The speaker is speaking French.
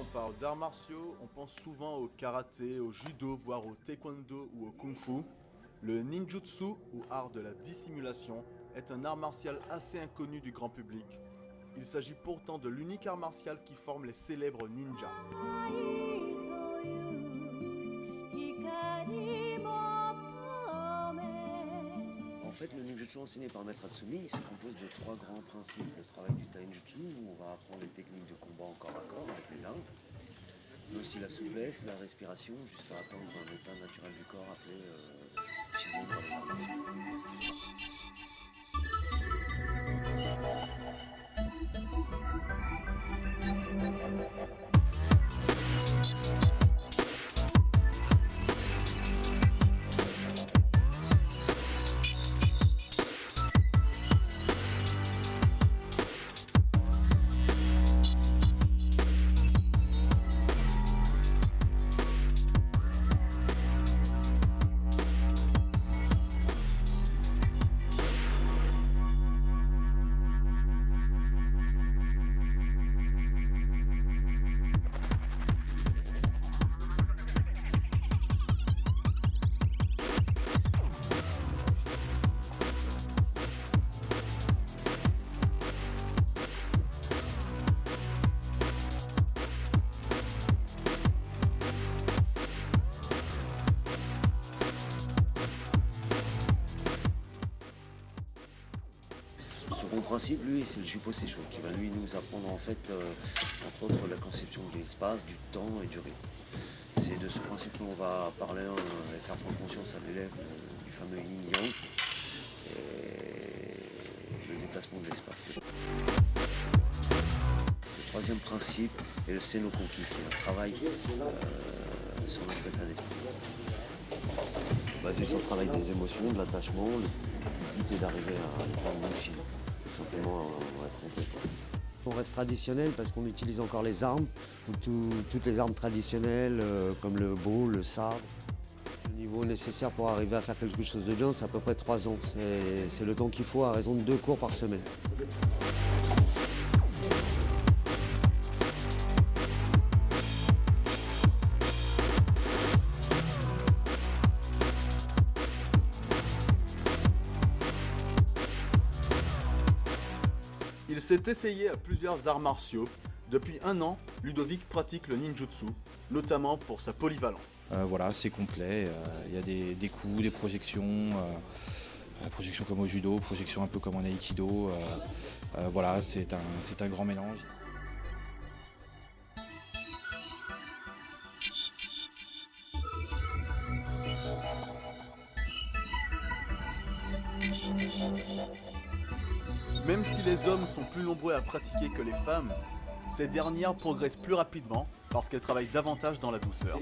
on parle d'arts martiaux, on pense souvent au karaté, au judo, voire au taekwondo ou au kung-fu. Le ninjutsu, ou art de la dissimulation, est un art martial assez inconnu du grand public. Il s'agit pourtant de l'unique art martial qui forme les célèbres ninjas. En fait, le ninjutsu enseigné par Maître Hatsumi se compose de trois grands principes. Le travail du taijutsu, où on va apprendre les techniques de combat en corps à corps avec les armes, mais aussi la souplesse, la respiration, jusqu'à atteindre un état naturel du corps appelé shizen dans les arts martiaux. Le second principe, lui, c'est le Shupo Seisho, qui va lui nous apprendre en fait, entre autres, la conception de l'espace, du temps et du rythme. C'est de ce principe qu'on va parler et faire prendre conscience à l'élève du fameux yin-yang et le déplacement de l'espace. Le troisième principe est le Senokonki, qui est un travail sur notre état d'esprit. Basé sur le travail des émotions, de l'attachement, le but est d'arriver à l'état de Mushi. Simplement on va tromper. On reste traditionnel parce qu'on utilise encore les armes, toutes les armes traditionnelles comme le bo, le sabre. Le niveau nécessaire pour arriver à faire quelque chose de bien, c'est à peu près 3 ans. C'est le temps qu'il faut à raison de 2 cours par semaine. Il s'est essayé à plusieurs arts martiaux. Depuis 1 an, Ludovic pratique le ninjutsu, notamment pour sa polyvalence. Voilà, c'est complet. Il y a des coups, des projections, projections comme au judo, projections un peu comme en aïkido. Voilà, c'est un grand mélange. Même si les hommes sont plus nombreux à pratiquer que les femmes, ces dernières progressent plus rapidement parce qu'elles travaillent davantage dans la douceur.